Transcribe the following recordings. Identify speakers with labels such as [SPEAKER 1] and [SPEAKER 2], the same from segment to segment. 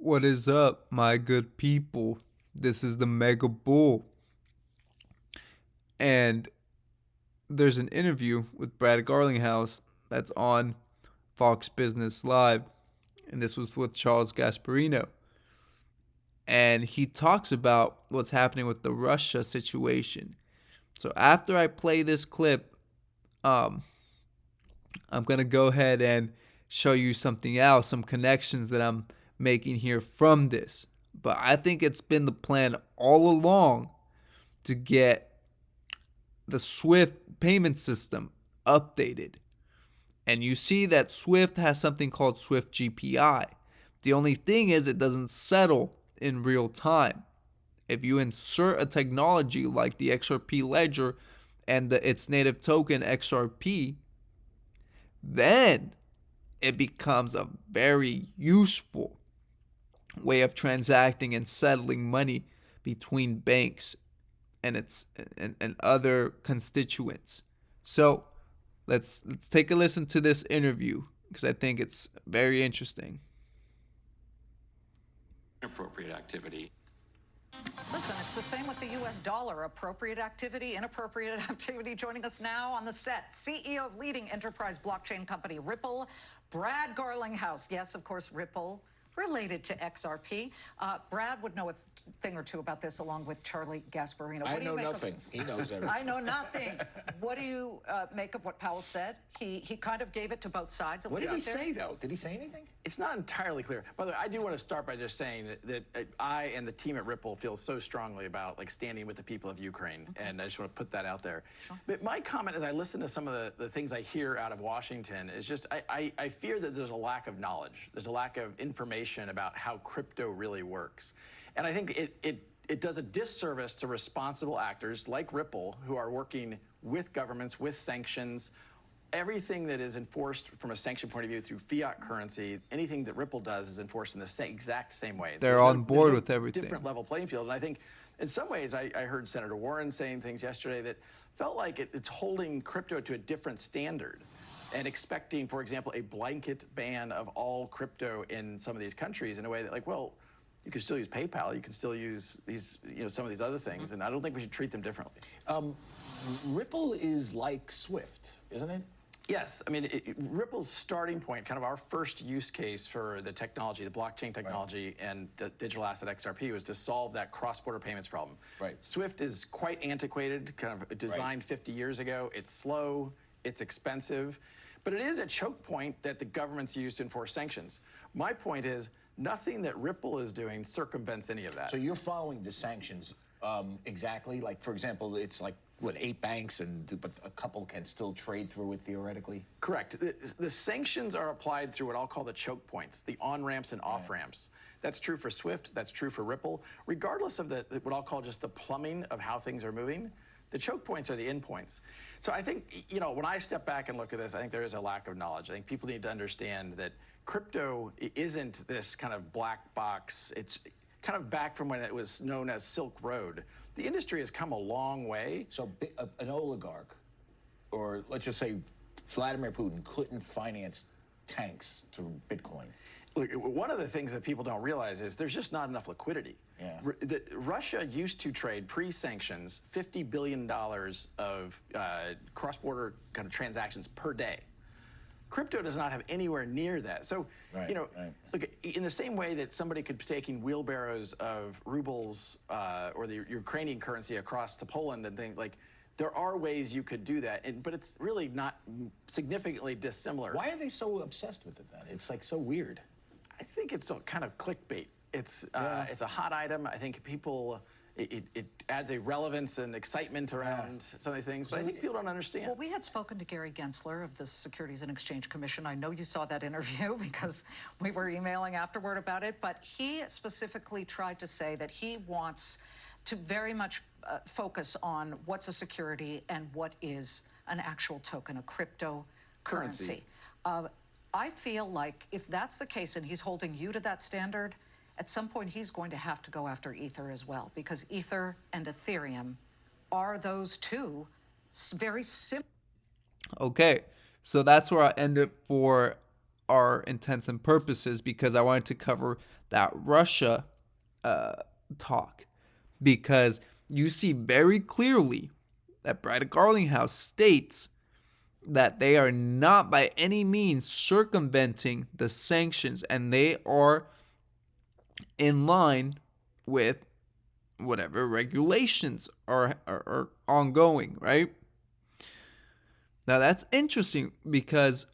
[SPEAKER 1] What is up, my good people? This is the Mega Bull. And there's an interview with Brad Garlinghouse that's on Fox Business Live. And this was with Charles Gasparino. And he talks about what's happening with the Russia situation. So after I play this clip, um, I'm going to go ahead and show you something else, some connections that I'm making here from this. But I think it's been the plan all along to get the Swift payment system updated. And you see that Swift has something called Swift GPI. The only thing is it doesn't settle in real time. If you insert a technology like the XRP ledger and its native token XRP, then it becomes a very useful way of transacting and settling money between banks and and other constituents. So let's take a listen to this interview because I think it's very interesting.
[SPEAKER 2] Inappropriate activity.
[SPEAKER 3] Listen, it's the same with the U.S. dollar. Appropriate activity, inappropriate activity. Joining us now on the set, CEO of leading enterprise blockchain company Ripple, Brad Garlinghouse. Yes, of course, Ripple, related to XRP. Brad would know a thing or two about this, along with Charlie Gasparino.
[SPEAKER 4] I know nothing. He knows everything.
[SPEAKER 3] I know nothing. What do you make of what Powell said? He kind of gave it to both sides.
[SPEAKER 4] What did he say, though? Did he say anything?
[SPEAKER 5] It's not entirely clear. By the way, I do want to start by just saying that I and the team at Ripple feel so strongly about standing with the people of Ukraine, and I just want to put that out there.
[SPEAKER 3] Sure.
[SPEAKER 5] But my comment as I listen to some of the things I hear out of Washington is just I fear that there's a lack of knowledge. There's a lack of information about how crypto really works. And I think it does a disservice to responsible actors like Ripple who are working with governments, with sanctions. Everything that is enforced from a sanction point of view through fiat currency, anything that Ripple does is enforced in the exact same way.
[SPEAKER 1] They're on board with everything.
[SPEAKER 5] Different level playing field. And I think in some ways, I heard Senator Warren saying things yesterday that felt like it's holding crypto to a different standard and expecting, for example, a blanket ban of all crypto in some of these countries in a way that you can still use PayPal, you can still use these, some of these other things, and I don't think we should treat them differently.
[SPEAKER 4] Ripple is like Swift, isn't it?
[SPEAKER 5] Yes, I mean, Ripple's starting point, kind of our first use case for the technology, the blockchain technology, and the digital asset XRP was to solve that cross-border payments problem.
[SPEAKER 4] Right.
[SPEAKER 5] Swift is quite antiquated, kind of designed 50 years ago. It's slow, it's expensive, but it is a choke point that the governments use to enforce sanctions. My point is, nothing that Ripple is doing circumvents any of that.
[SPEAKER 4] So you're following the sanctions exactly? Like, for example, it's like, what, 8 banks, but a couple can still trade through it theoretically?
[SPEAKER 5] Correct. The sanctions are applied through what I'll call the choke points, the on-ramps and off-ramps. That's true for Swift, that's true for Ripple. Regardless of what I'll call just the plumbing of how things are moving, the choke points are the endpoints. So I think, when I step back and look at this, I think there is a lack of knowledge. I think people need to understand that crypto isn't this kind of black box. It's kind of back from when it was known as Silk Road. The industry has come a long way.
[SPEAKER 4] So an oligarch, or let's just say Vladimir Putin, couldn't finance tanks through Bitcoin.
[SPEAKER 5] Look, one of the things that people don't realize is there's just not enough liquidity.
[SPEAKER 4] Yeah.
[SPEAKER 5] Russia used to trade pre-sanctions $50 billion of cross-border kind of transactions per day. Crypto does not have anywhere near that. So, look, in the same way that somebody could be taking wheelbarrows of rubles or the Ukrainian currency across to Poland and things there are ways you could do that, but it's really not significantly dissimilar.
[SPEAKER 4] Why are they so obsessed with it then? It's so weird.
[SPEAKER 5] I think it's a kind of clickbait. It's a hot item. I think people. It adds a relevance and excitement around some of these things, but I think people don't understand.
[SPEAKER 3] Well, we had spoken to Gary Gensler of the Securities and Exchange Commission. I know you saw that interview because we were emailing afterward about it, but he specifically tried to say that he wants to very much focus on what's a security and what is an actual token, a cryptocurrency. I feel like if that's the case and he's holding you to that standard, at some point he's going to have to go after Ether as well, because Ether and Ethereum are those two very similar.
[SPEAKER 1] Okay, so that's where I end it for our intents and purposes, because I wanted to cover that Russia talk, because you see very clearly that Brad Garlinghouse states that they are not by any means circumventing the sanctions, and they are in line with whatever regulations are ongoing, right? Now that's interesting, because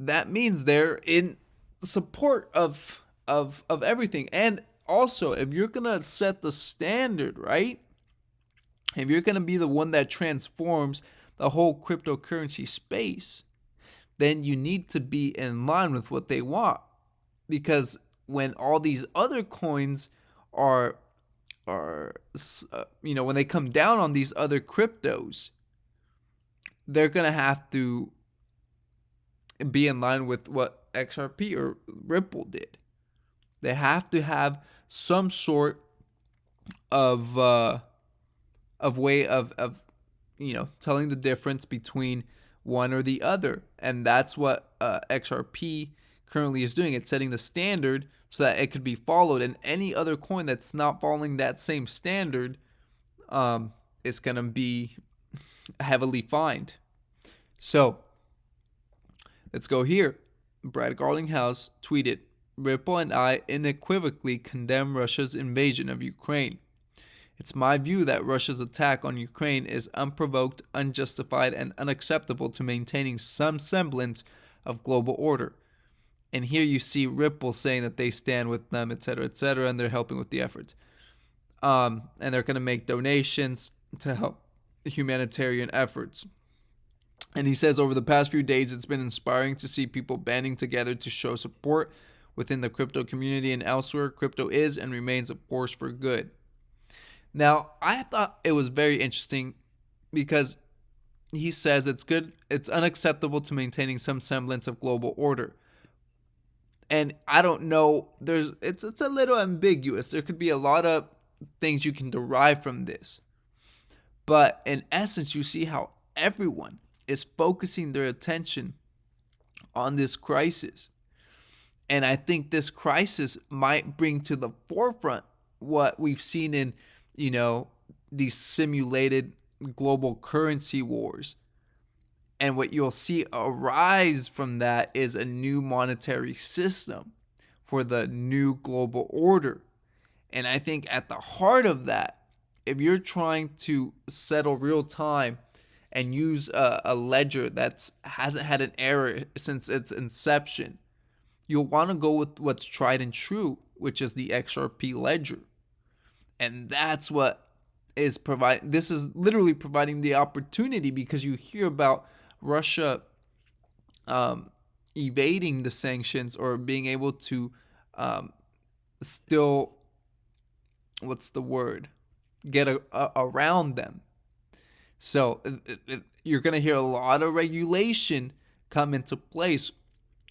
[SPEAKER 1] that means they're in support of everything. And also, if you're gonna set the standard, right? If you're gonna be the one that transforms the whole cryptocurrency space, then you need to be in line with what they want. Because when all these other coins are when they come down on these other cryptos, they're gonna have to be in line with what XRP or Ripple did. They have to have some sort of way of telling the difference between one or the other, and that's what XRP currently is doing. It's setting the standard so that it could be followed, and any other coin that's not following that same standard is gonna be heavily fined. So let's go here. Brad Garlinghouse tweeted, Ripple and I unequivocally condemn Russia's invasion of Ukraine. It's my view that Russia's attack on Ukraine is unprovoked, unjustified, and unacceptable to maintaining some semblance of global order. And here you see Ripple saying that they stand with them, etc., and they're helping with the efforts. And they're going to make donations to help humanitarian efforts. And he says, over the past few days, it's been inspiring to see people banding together to show support within the crypto community and elsewhere. Crypto is and remains a force for good. Now, I thought it was very interesting because he says it's unacceptable to maintaining some semblance of global order. And I don't know, it's a little ambiguous. There could be a lot of things you can derive from this. But in essence, you see how everyone is focusing their attention on this crisis. And I think this crisis might bring to the forefront what we've seen in, these simulated global currency wars. And what you'll see arise from that is a new monetary system for the new global order. And I think at the heart of that, if you're trying to settle real time and use a ledger that hasn't had an error since its inception, you'll want to go with what's tried and true, which is the XRP ledger. And that's what is providing. This is literally providing the opportunity, because you hear about Russia evading the sanctions or being able to still, what's the word, get around them. So you're going to hear a lot of regulation come into place,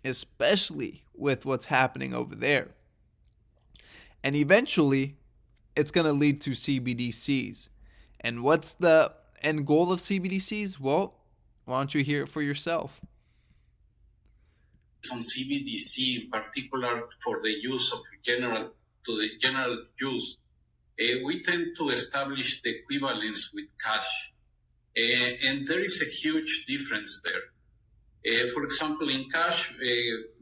[SPEAKER 1] especially with what's happening over there. And eventually, it's going to lead to CBDCs. And what's the end goal of CBDCs? Well, why don't you hear it for yourself?
[SPEAKER 6] On CBDC, in particular for the use of general use, we tend to establish the equivalence with cash. And there is a huge difference there. For example, in cash,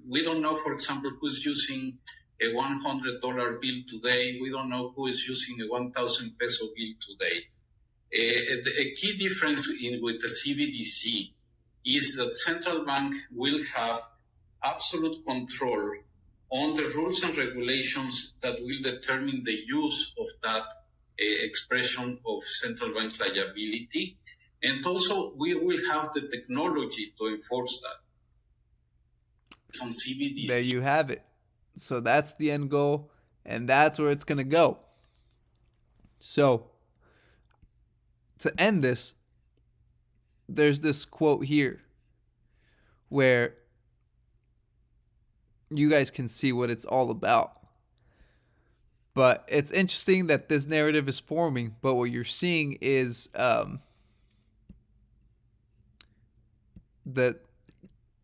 [SPEAKER 6] we don't know, for example, who's using a $100 bill today. We don't know who is using a 1,000 peso bill today. A key difference with the CBDC is that central bank will have absolute control on the rules and regulations that will determine the use of that expression of central bank liability. And also, we will have the technology to enforce that. On CBDC.
[SPEAKER 1] There you have it. So that's the end goal, and that's where it's going to go. So, to end this, there's this quote here where you guys can see what it's all about. But it's interesting that this narrative is forming, but what you're seeing is that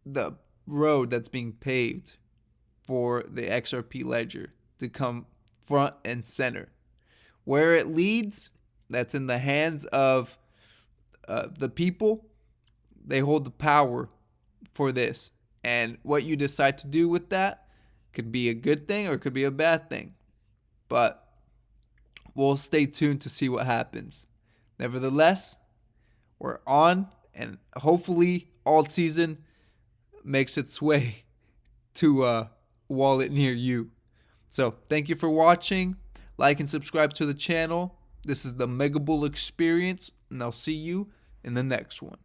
[SPEAKER 1] the road that's being paved for the XRP ledger to come front and center. Where it leads, that's in the hands of the people. They hold the power for this. And what you decide to do with that could be a good thing or it could be a bad thing. But we'll stay tuned to see what happens. Nevertheless, we're on, and hopefully alt season makes its way to a wallet near you. So thank you for watching. Like and subscribe to the channel. This is the Mega Bull Experience, and I'll see you in the next one.